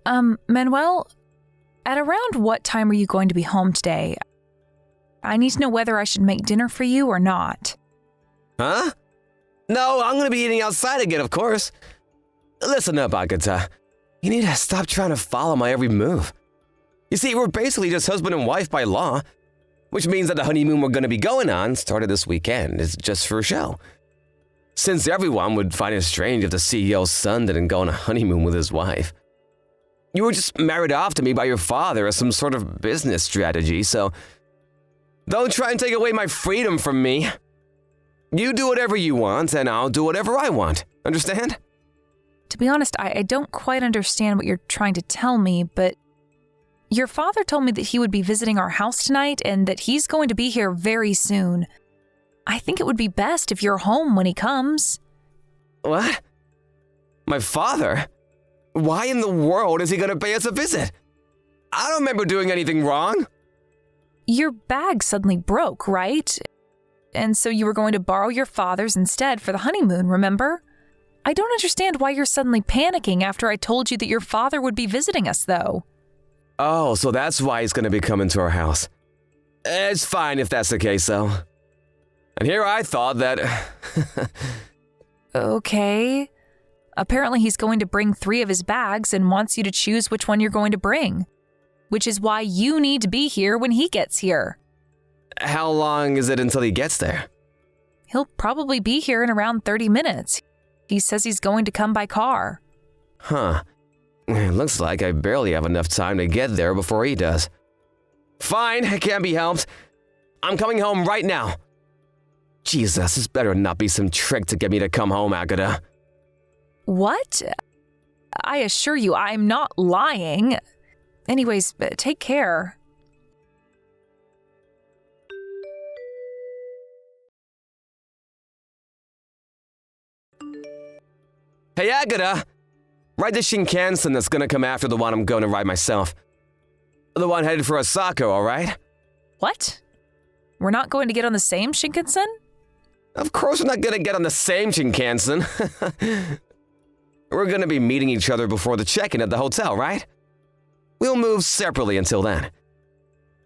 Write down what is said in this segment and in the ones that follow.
Manuel, at around what time are you going to be home today? I need to know whether I should make dinner for you or not. Huh? No, I'm gonna be eating outside again, of course. Listen up, Agatha. You need to stop trying to follow my every move. You see, we're basically just husband and wife by law, which means that the honeymoon we're gonna be going on started this weekend is just for a show. Since everyone would find it strange if the CEO's son didn't go on a honeymoon with his wife. You were just married off to me by your father as some sort of business strategy, so don't try and take away my freedom from me. You do whatever you want, and I'll do whatever I want. Understand? To be honest, I don't quite understand what you're trying to tell me, but your father told me that he would be visiting our house tonight and that he's going to be here very soon. I think it would be best if you're home when he comes. What? My father? Why in the world is he going to pay us a visit? I don't remember doing anything wrong. Your bag suddenly broke, right? And so you were going to borrow your father's instead for the honeymoon, remember? I don't understand why you're suddenly panicking after I told you that your father would be visiting us, though. Oh, so that's why he's going to be coming to our house. It's fine if that's the case, though. And here I thought that... Okay. Apparently he's going to bring 3 of his bags and wants you to choose which one you're going to bring. Which is why you need to be here when he gets here. How long is it until he gets there? He'll probably be here in around 30 minutes. He says he's going to come by car. Huh. It looks like I barely have enough time to get there before he does. Fine, it can't be helped. I'm coming home right now. Jesus, this better not be some trick to get me to come home, Agatha. What? I assure you, I'm not lying. Anyways, take care. Hey, Agatha! Ride the Shinkansen that's gonna come after the one I'm going to ride myself. The one headed for Osaka, alright? What? We're not going to get on the same Shinkansen? Of course we're not gonna get on the same Shinkansen. We're gonna be meeting each other before the check-in at the hotel, right? We'll move separately until then.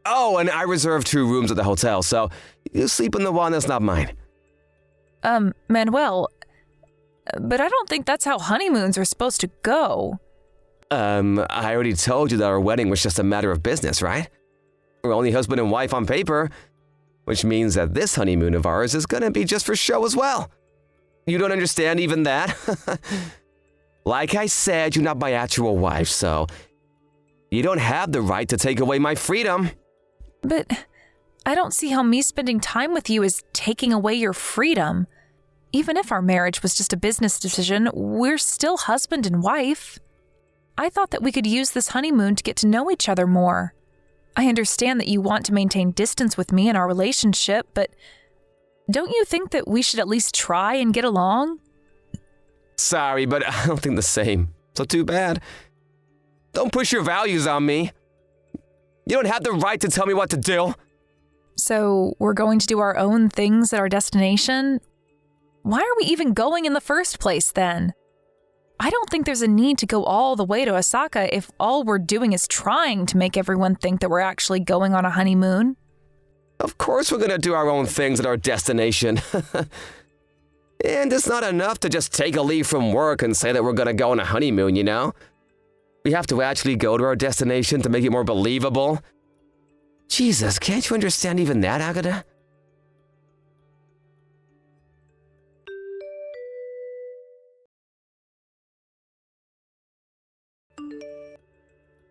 Oh, and I reserved 2 rooms at the hotel, so you sleep in the one that's not mine. Manuel, but I don't think that's how honeymoons are supposed to go. I already told you that our wedding was just a matter of business, right? We're only husband and wife on paper, which means that this honeymoon of ours is gonna be just for show as well. You don't understand even that? Like I said, you're not my actual wife, so you don't have the right to take away my freedom. But I don't see how me spending time with you is taking away your freedom. Even if our marriage was just a business decision, we're still husband and wife. I thought that we could use this honeymoon to get to know each other more. I understand that you want to maintain distance with me in our relationship, but don't you think that we should at least try and get along? Sorry, but I don't think the same. So too bad. Don't push your values on me. You don't have the right to tell me what to do. So we're going to do our own things at our destination? Why are we even going in the first place then? I don't think there's a need to go all the way to Osaka if all we're doing is trying to make everyone think that we're actually going on a honeymoon. Of course we're gonna do our own things at our destination. And it's not enough to just take a leave from work and say that we're gonna go on a honeymoon, you know? We have to actually go to our destination to make it more believable. Jesus, can't you understand even that, Agatha?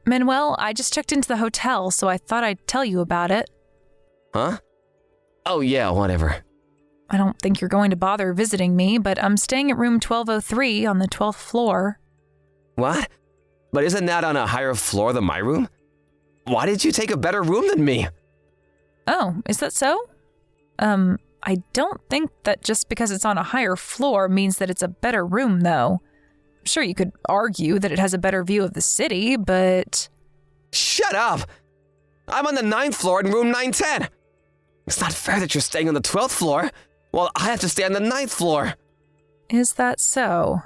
Manuel, I just checked into the hotel, so I thought I'd tell you about it. Huh? Oh yeah, whatever. I don't think you're going to bother visiting me, but I'm staying at room 1203 on the 12th floor. What? But isn't that on a higher floor than my room? Why did you take a better room than me? Oh, is that so? I don't think that just because it's on a higher floor means that it's a better room, though. Sure, you could argue that it has a better view of the city, but... Shut up! I'm on the 9th floor in room 910. It's not fair that you're staying on the 12th floor, while I have to stay on the 9th floor. Is that so?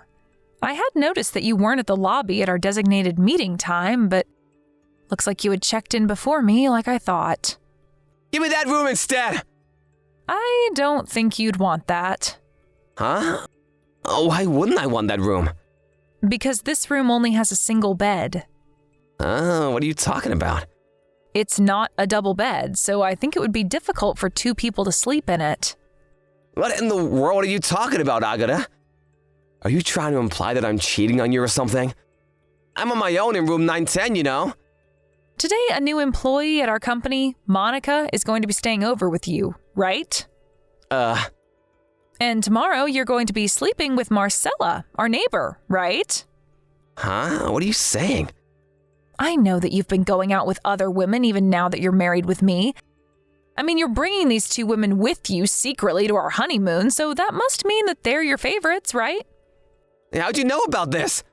I had noticed that you weren't at the lobby at our designated meeting time, but looks like you had checked in before me like I thought. Give me that room instead! I don't think you'd want that. Huh? Oh, why wouldn't I want that room? Because this room only has a single bed. Oh, what are you talking about? It's not a double bed, so I think it would be difficult for two people to sleep in it. What in the world are you talking about, Agata? Are you trying to imply that I'm cheating on you or something? I'm on my own in room 910, you know? Today, a new employee at our company, Monica, is going to be staying over with you, right? And tomorrow, you're going to be sleeping with Marcella, our neighbor, right? Huh? What are you saying? I know that you've been going out with other women even now that you're married with me. I mean, you're bringing these two women with you secretly to our honeymoon, so that must mean that they're your favorites, right? How'd you know about this?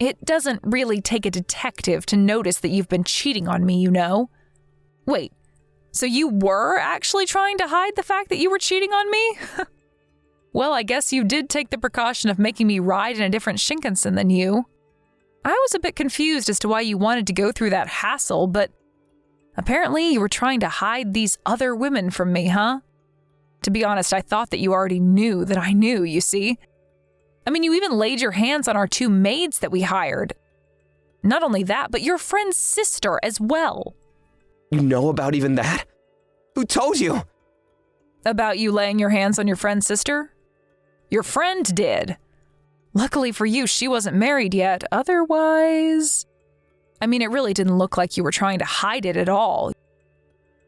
It doesn't really take a detective to notice that you've been cheating on me, you know. Wait, so you were actually trying to hide the fact that you were cheating on me? Well, I guess you did take the precaution of making me ride in a different Shinkansen than you. I was a bit confused as to why you wanted to go through that hassle, but apparently you were trying to hide these other women from me, huh? To be honest, I thought that you already knew that I knew, you see. I mean, you even laid your hands on our two maids that we hired. Not only that, but your friend's sister as well. You know about even that? Who told you? About you laying your hands on your friend's sister? Your friend did. Luckily for you, she wasn't married yet. Otherwise, I mean, it really didn't look like you were trying to hide it at all.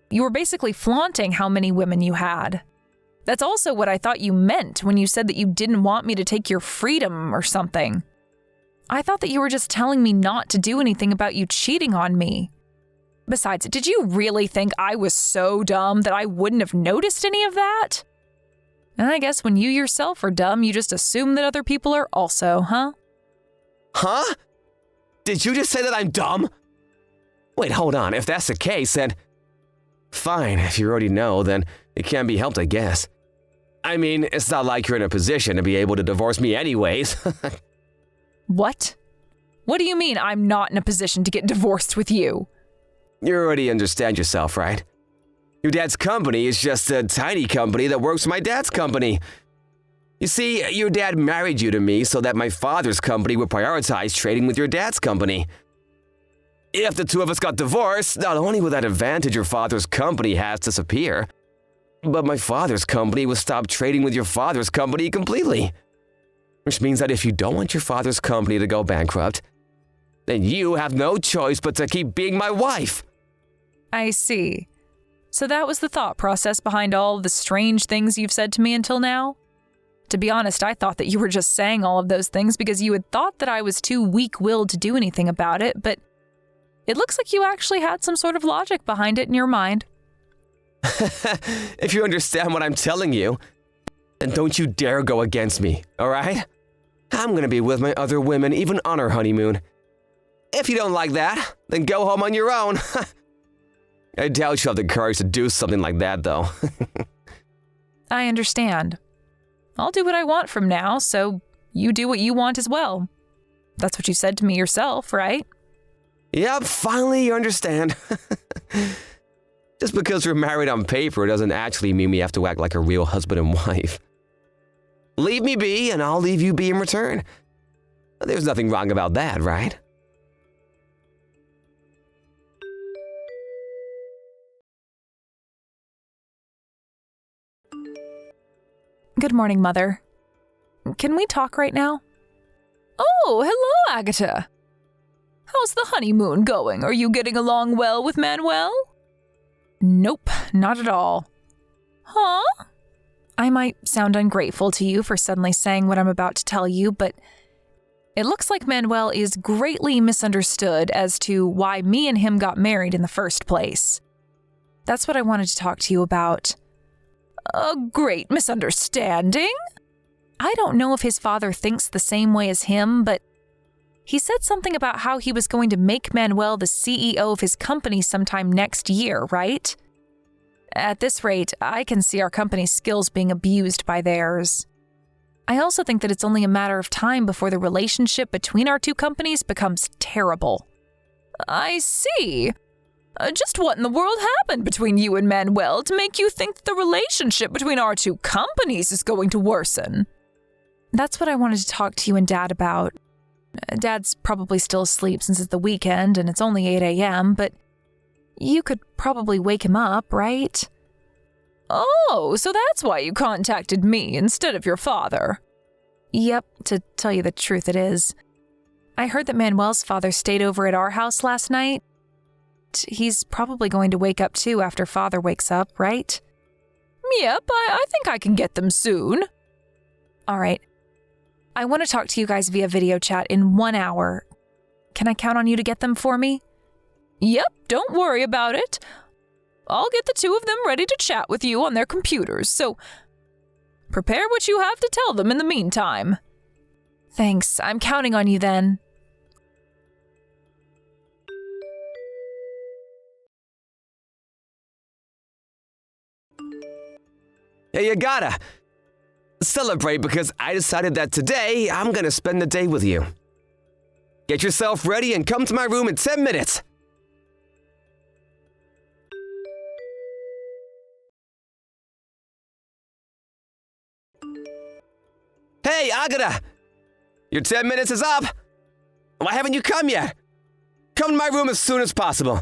You were basically flaunting how many women you had. That's also what I thought you meant when you said that you didn't want me to take your freedom or something. I thought that you were just telling me not to do anything about you cheating on me. Besides, did you really think I was so dumb that I wouldn't have noticed any of that? And I guess when you yourself are dumb, you just assume that other people are also, huh? Huh? Did you just say that I'm dumb? Wait, hold on. If that's the case, then... Fine, if you already know, then it can't be helped, I guess. I mean, it's not like you're in a position to be able to divorce me anyways. What? What do you mean I'm not in a position to get divorced with you? You already understand yourself, right? Your dad's company is just a tiny company that works for my dad's company. You see, your dad married you to me so that my father's company would prioritize trading with your dad's company. If the two of us got divorced, not only would that advantage your father's company has disappear, but my father's company would stop trading with your father's company completely. Which means that if you don't want your father's company to go bankrupt, then you have no choice but to keep being my wife. I see. So that was the thought process behind all of the strange things you've said to me until now? To be honest, I thought that you were just saying all of those things because you had thought that I was too weak-willed to do anything about it, but it looks like you actually had some sort of logic behind it in your mind. If you understand what I'm telling you, then don't you dare go against me, alright? I'm gonna be with my other women even on our honeymoon. If you don't like that, then go home on your own. I doubt you'll have the courage to do something like that, though. I understand. I'll do what I want from now, so you do what you want as well. That's what you said to me yourself, right? Yep, finally you understand. Just because we're married on paper doesn't actually mean we have to act like a real husband and wife. Leave me be, and I'll leave you be in return. There's nothing wrong about that, right? Good morning, Mother. Can we talk right now? Oh, hello, Agatha. How's the honeymoon going? Are you getting along well with Manuel? Nope, not at all. Huh? I might sound ungrateful to you for suddenly saying what I'm about to tell you, but it looks like Manuel is greatly misunderstood as to why me and him got married in the first place. That's what I wanted to talk to you about. A great misunderstanding? I don't know if his father thinks the same way as him, but he said something about how he was going to make Manuel the CEO of his company sometime next year, right? At this rate, I can see our company's skills being abused by theirs. I also think that it's only a matter of time before the relationship between our two companies becomes terrible. I see. Just what in the world happened between you and Manuel to make you think that the relationship between our two companies is going to worsen? That's what I wanted to talk to you and Dad about. Dad's probably still asleep since it's the weekend and it's only 8 a.m., but you could probably wake him up, right? Oh, so that's why you contacted me instead of your father. Yep, to tell you the truth it is. I heard that Manuel's father stayed over at our house last night. He's probably going to wake up too after Father wakes up, right? Yep, I think I can get them soon. All right. I want to talk to you guys via video chat in 1 hour. Can I count on you to get them for me? Yep, don't worry about it. I'll get the two of them ready to chat with you on their computers, so prepare what you have to tell them in the meantime. Thanks, I'm counting on you then. Hey, you gotta celebrate because I decided that today I'm gonna spend the day with you. Get yourself ready and come to my room in 10 minutes. Hey, Agata! Your 10 minutes is up! Why haven't you come yet? Come to my room as soon as possible.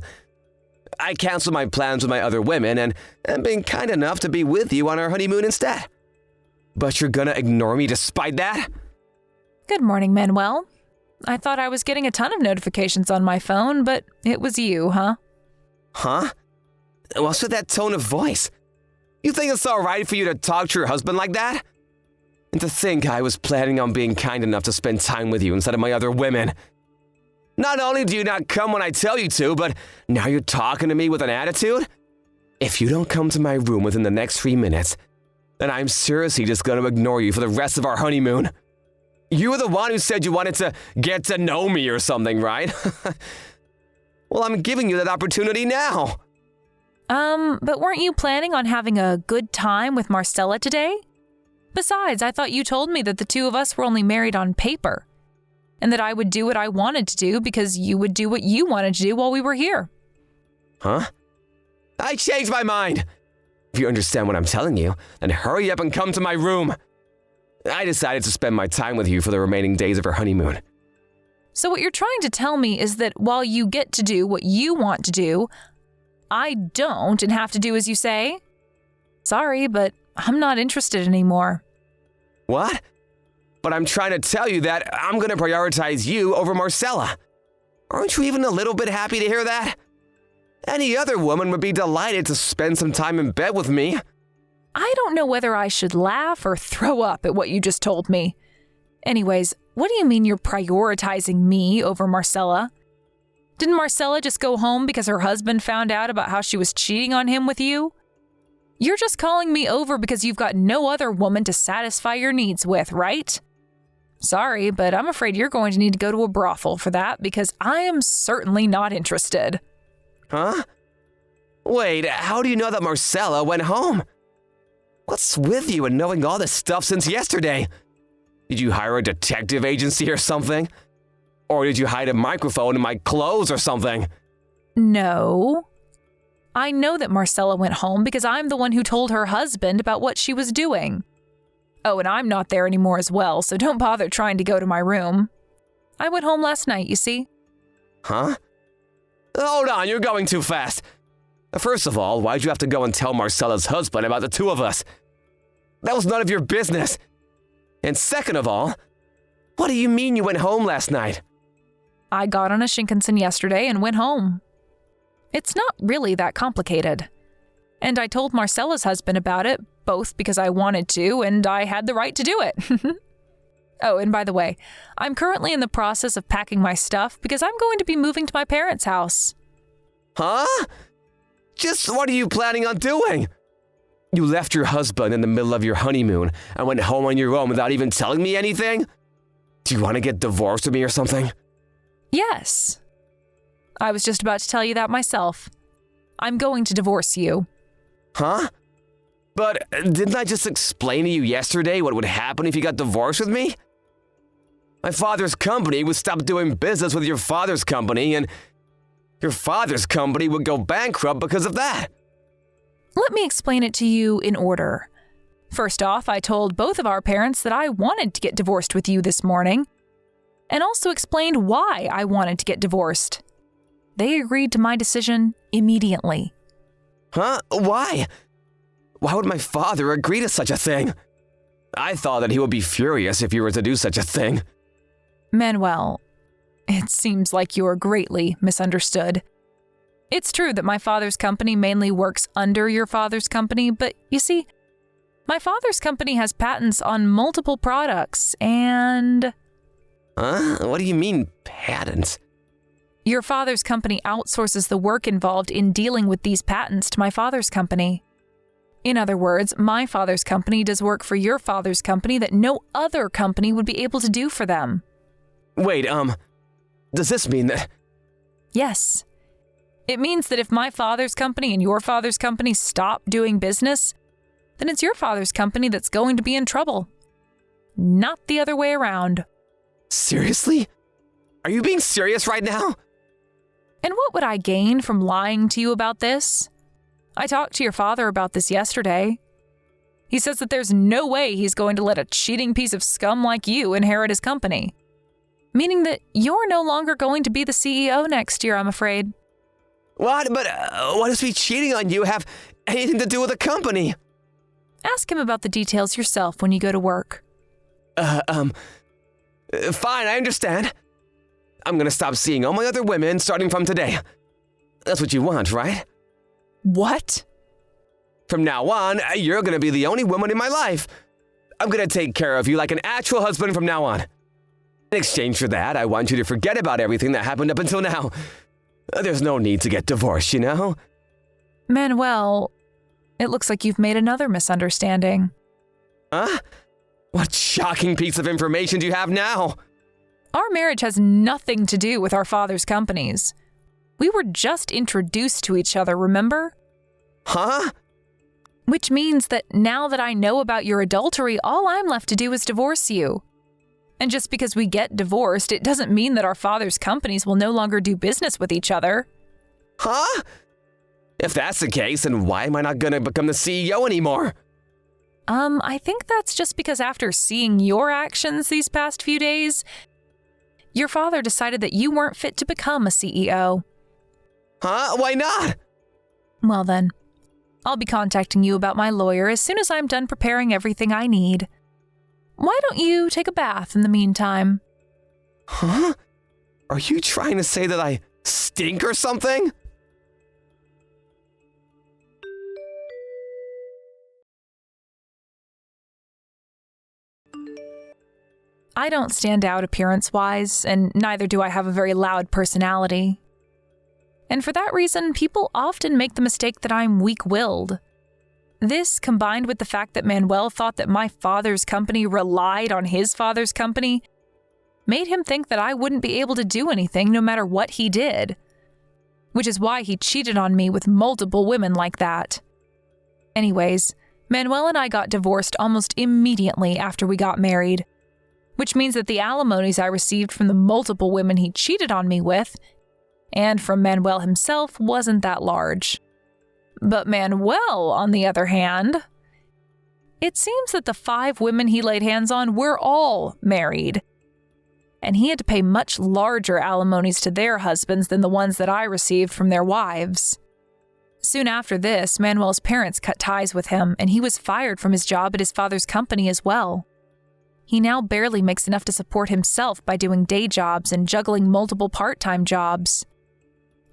I canceled my plans with my other women and am being kind enough to be with you on our honeymoon instead. But you're gonna ignore me despite that? Good morning, Manuel. I thought I was getting a ton of notifications on my phone, but it was you, huh? Huh? What's with that tone of voice? You think it's alright for you to talk to your husband like that? And to think I was planning on being kind enough to spend time with you instead of my other women. Not only do you not come when I tell you to, but now you're talking to me with an attitude? If you don't come to my room within the next 3 minutes, then I'm seriously just going to ignore you for the rest of our honeymoon. You were the one who said you wanted to get to know me or something, right? Well, I'm giving you that opportunity now. But weren't you planning on having a good time with Marcella today? Besides, I thought you told me that the two of us were only married on paper, and that I would do what I wanted to do because you would do what you wanted to do while we were here. Huh? I changed my mind. If you understand what I'm telling you, then hurry up and come to my room. I decided to spend my time with you for the remaining days of our honeymoon. So what you're trying to tell me is that while you get to do what you want to do, I don't and have to do as you say? Sorry, but I'm not interested anymore. What? But I'm trying to tell you that I'm going to prioritize you over Marcella. Aren't you even a little bit happy to hear that? Any other woman would be delighted to spend some time in bed with me. I don't know whether I should laugh or throw up at what you just told me. Anyways, what do you mean you're prioritizing me over Marcella? Didn't Marcella just go home because her husband found out about how she was cheating on him with you? You're just calling me over because you've got no other woman to satisfy your needs with, right? Sorry, but I'm afraid you're going to need to go to a brothel for that because I am certainly not interested. Huh? Wait, how do you know that Marcella went home? What's with you and knowing all this stuff since yesterday? Did you hire a detective agency or something? Or did you hide a microphone in my clothes or something? No. I know that Marcella went home because I'm the one who told her husband about what she was doing. Oh, and I'm not there anymore as well, so don't bother trying to go to my room. I went home last night, you see. Huh? Hold on, you're going too fast. First of all, why'd you have to go and tell Marcella's husband about the two of us? That was none of your business. And second of all, what do you mean you went home last night? I got on a Shinkansen yesterday and went home. It's not really that complicated. And I told Marcella's husband about it, both because I wanted to and I had the right to do it. Oh, and by the way, I'm currently in the process of packing my stuff because I'm going to be moving to my parents' house. Huh? Just what are you planning on doing? You left your husband in the middle of your honeymoon and went home on your own without even telling me anything? Do you want to get divorced with me or something? Yes. I was just about to tell you that myself. I'm going to divorce you. Huh? But didn't I just explain to you yesterday what would happen if you got divorced with me? My father's company would stop doing business with your father's company, and your father's company would go bankrupt because of that. Let me explain it to you in order. First off, I told both of our parents that I wanted to get divorced with you this morning, and also explained why I wanted to get divorced. They agreed to my decision immediately. Huh? Why? Why would my father agree to such a thing? I thought that he would be furious if you were to do such a thing. Manuel, it seems like you are greatly misunderstood. It's true that my father's company mainly works under your father's company, but you see, my father's company has patents on multiple products and... Huh? What do you mean, patents? Your father's company outsources the work involved in dealing with these patents to my father's company. In other words, my father's company does work for your father's company that no other company would be able to do for them. Wait, does this mean that... Yes. It means that if my father's company and your father's company stop doing business, then it's your father's company that's going to be in trouble. Not the other way around. Seriously? Are you being serious right now? And what would I gain from lying to you about this? I talked to your father about this yesterday. He says that there's no way he's going to let a cheating piece of scum like you inherit his company. Meaning that you're no longer going to be the CEO next year, I'm afraid. What? But what does me cheating on you have anything to do with the company? Ask him about the details yourself when you go to work. Fine, I understand. I'm gonna stop seeing all my other women starting from today. That's what you want, right? What? From now on, you're gonna be the only woman in my life. I'm gonna take care of you like an actual husband from now on. In exchange for that, I want you to forget about everything that happened up until now. There's no need to get divorced, you know? Manuel, it looks like you've made another misunderstanding. Huh? What shocking piece of information do you have now? Our marriage has nothing to do with our father's companies. We were just introduced to each other, remember? Huh? Which means that now that I know about your adultery, all I'm left to do is divorce you. And just because we get divorced, it doesn't mean that our father's companies will no longer do business with each other. Huh? If that's the case, then why am I not gonna become the CEO anymore? I think that's just because after seeing your actions these past few days, your father decided that you weren't fit to become a CEO. Huh? Why not? Well then, I'll be contacting you about my lawyer as soon as I'm done preparing everything I need. Why don't you take a bath in the meantime? Huh? Are you trying to say that I stink or something? I don't stand out appearance-wise, and neither do I have a very loud personality. And for that reason, people often make the mistake that I'm weak-willed. This, combined with the fact that Manuel thought that my father's company relied on his father's company, made him think that I wouldn't be able to do anything no matter what he did. Which is why he cheated on me with multiple women like that. Anyways, Manuel and I got divorced almost immediately after we got married. Which means that the alimonies I received from the multiple women he cheated on me with, and from Manuel himself, wasn't that large. But Manuel, on the other hand, it seems that the 5 women he laid hands on were all married. And he had to pay much larger alimonies to their husbands than the ones that I received from their wives. Soon after this, Manuel's parents cut ties with him, and he was fired from his job at his father's company as well. He now barely makes enough to support himself by doing day jobs and juggling multiple part-time jobs.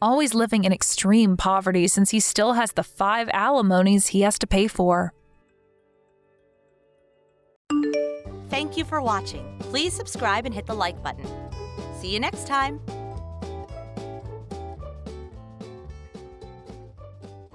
Always living in extreme poverty since he still has the 5 alimonies he has to pay for. Thank you for watching. Please subscribe and hit the like button. See you next time.